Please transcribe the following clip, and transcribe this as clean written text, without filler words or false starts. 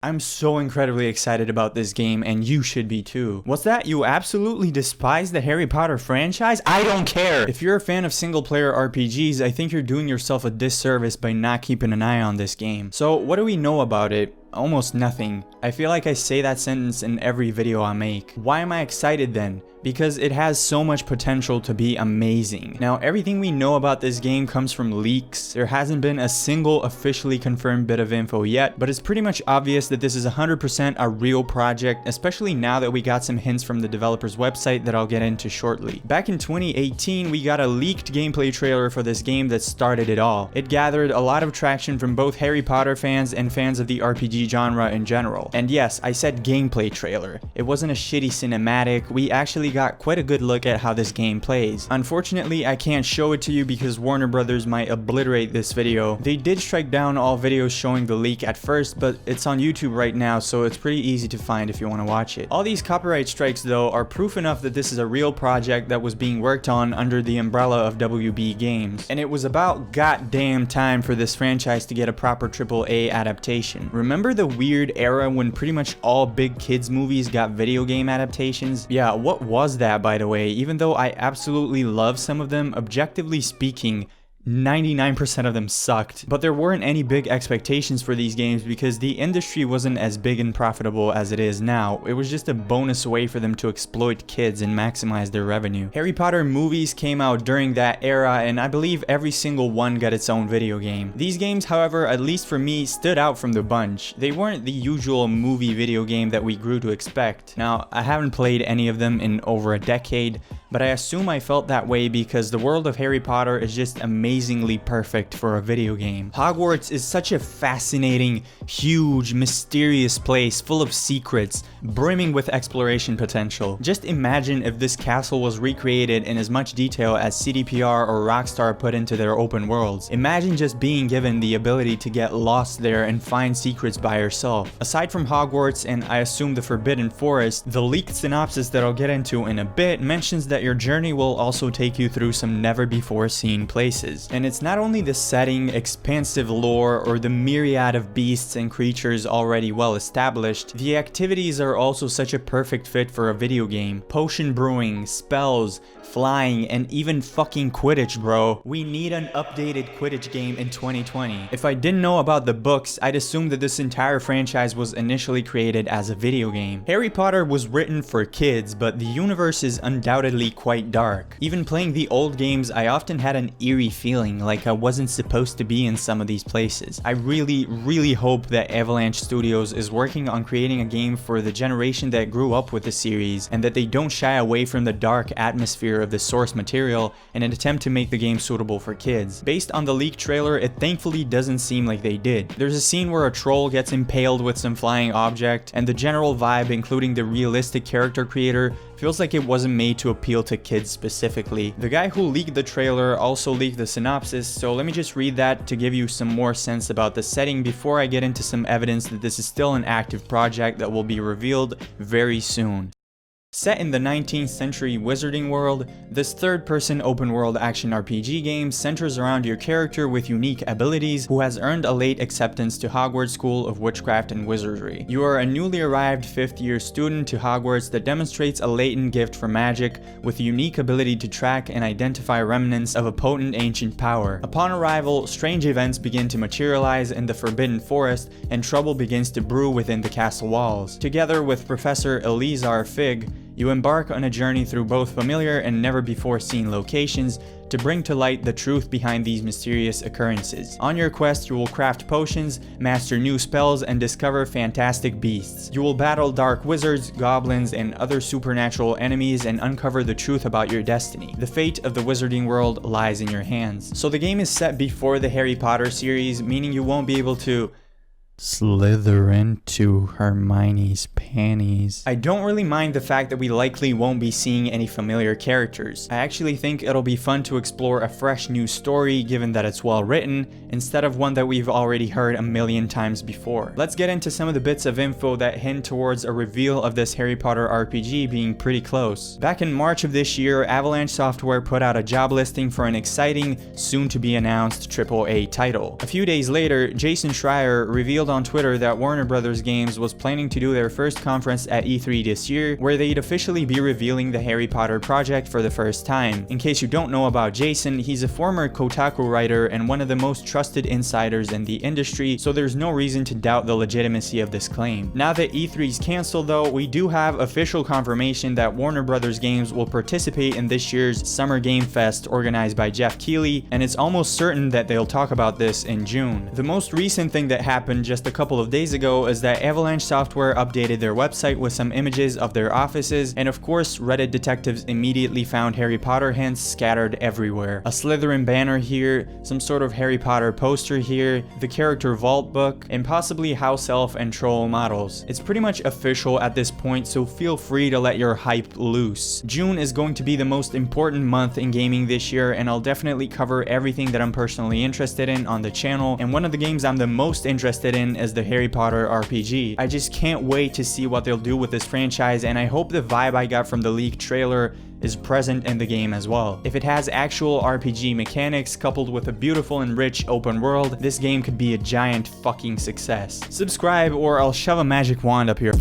I'm so incredibly excited about this game, and you should be too. What's that? You absolutely despise the Harry Potter franchise? I don't care! If you're a fan of single-player RPGs, I think you're doing yourself a disservice by not keeping an eye on this game. So, what do we know about it? Almost nothing. I feel like I say that sentence in every video I make. Why am I excited then? Because it has so much potential to be amazing. Now, everything we know about this game comes from leaks. There hasn't been a single officially confirmed bit of info yet, but it's pretty much obvious that this is 100% a real project, especially now that we got some hints from the developer's website that I'll get into shortly. Back in 2018, we got a leaked gameplay trailer for this game that started it all. It gathered a lot of traction from both Harry Potter fans and fans of the RPG genre in general. And yes, I said gameplay trailer. It wasn't a shitty cinematic. We actually got quite a good look at how this game plays. Unfortunately, I can't show it to you because Warner Brothers might obliterate this video. They did strike down all videos showing the leak at first, but it's on YouTube right now, so it's pretty easy to find if you want to watch it. All these copyright strikes though are proof enough that this is a real project that was being worked on under the umbrella of WB Games. And it was about goddamn time for this franchise to get a proper AAA adaptation. Remember the weird era when pretty much all big kids movies got video game adaptations? Yeah, what was that, by the way? Even though I absolutely love some of them, objectively speaking, 99% of them sucked. But there weren't any big expectations for these games because the industry wasn't as big and profitable as it is now. It was just a bonus way for them to exploit kids and maximize their revenue. Harry Potter movies came out during that era, and I believe every single one got its own video game. These games, however, at least for me, stood out from the bunch. They weren't the usual movie video game that we grew to expect. Now, I haven't played any of them in over a decade, but I assume I felt that way because the world of Harry Potter is just amazingly perfect for a video game. Hogwarts is such a fascinating, huge, mysterious place full of secrets, brimming with exploration potential. Just imagine if this castle was recreated in as much detail as CDPR or Rockstar put into their open worlds. Imagine just being given the ability to get lost there and find secrets by yourself. Aside from Hogwarts and I assume the Forbidden Forest, the leaked synopsis that I'll get into in a bit mentions that your journey will also take you through some never before seen places. And it's not only the setting, expansive lore, or the myriad of beasts and creatures already well established, the activities are also such a perfect fit for a video game. Potion brewing, spells, flying, and even fucking Quidditch, bro. We need an updated Quidditch game in 2020. If I didn't know about the books, I'd assume that this entire franchise was initially created as a video game. Harry Potter was written for kids, but the universe is undoubtedly quite dark. Even playing the old games, I often had an eerie feeling like I wasn't supposed to be in some of these places. I really hope that Avalanche Studios is working on creating a game for the generation that grew up with the series, and that they don't shy away from the dark atmosphere of the source material in an attempt to make the game suitable for kids. Based on the leaked trailer, it thankfully doesn't seem like they did. There's a scene where a troll gets impaled with some flying object, and the general vibe, including the realistic character creator, feels like it wasn't made to appeal to kids specifically. The guy who leaked the trailer also leaked the synopsis, so let me just read that to give you some more sense about the setting before I get into some evidence that this is still an active project that will be revealed very soon. Set in the 19th century wizarding world, this third-person open-world action RPG game centers around your character with unique abilities who has earned a late acceptance to Hogwarts School of Witchcraft and Wizardry. You are a newly arrived 5th-year student to Hogwarts that demonstrates a latent gift for magic with a unique ability to track and identify remnants of a potent ancient power. Upon arrival, strange events begin to materialize in the Forbidden Forest and trouble begins to brew within the castle walls. Together with Professor Elizar Fig, you embark on a journey through both familiar and never-before-seen locations to bring to light the truth behind these mysterious occurrences. On your quest, you will craft potions, master new spells, and discover fantastic beasts. You will battle dark wizards, goblins, and other supernatural enemies and uncover the truth about your destiny. The fate of the wizarding world lies in your hands. So the game is set before the Harry Potter series, meaning you won't be able to slither into Hermione's panties. I don't really mind the fact that we likely won't be seeing any familiar characters. I actually think it'll be fun to explore a fresh new story given that it's well written, instead of one that we've already heard a million times before. Let's get into some of the bits of info that hint towards a reveal of this Harry Potter RPG being pretty close. Back in March of this year, Avalanche Software put out a job listing for an exciting, soon-to-be-announced AAA title. A few days later, Jason Schreier revealed revealed on Twitter that Warner Brothers Games was planning to do their first conference at E3 this year, where they'd officially be revealing the Harry Potter project for the first time. In case you don't know about Jason, he's a former Kotaku writer and one of the most trusted insiders in the industry, so there's no reason to doubt the legitimacy of this claim. Now that E3's canceled though, we do have official confirmation that Warner Brothers Games will participate in this year's Summer Game Fest organized by Jeff Keighley, and it's almost certain that they'll talk about this in June. The most recent thing that happened just a couple of days ago is that Avalanche Software updated their website with some images of their offices, and of course Reddit detectives immediately found Harry Potter hints scattered everywhere. A Slytherin banner here, some sort of Harry Potter poster here, the character vault book, and possibly house elf and troll models. It's pretty much official at this point, so feel free to let your hype loose. June is going to be the most important month in gaming this year, and I'll definitely cover everything that I'm personally interested in on the channel, and one of the games I'm the most interested in is the Harry Potter RPG. I just can't wait to see what they'll do with this franchise, and I hope the vibe I got from the leaked trailer is present in the game as well. If it has actual RPG mechanics coupled with a beautiful and rich open world, this game could be a giant fucking success. Subscribe or I'll shove a magic wand up your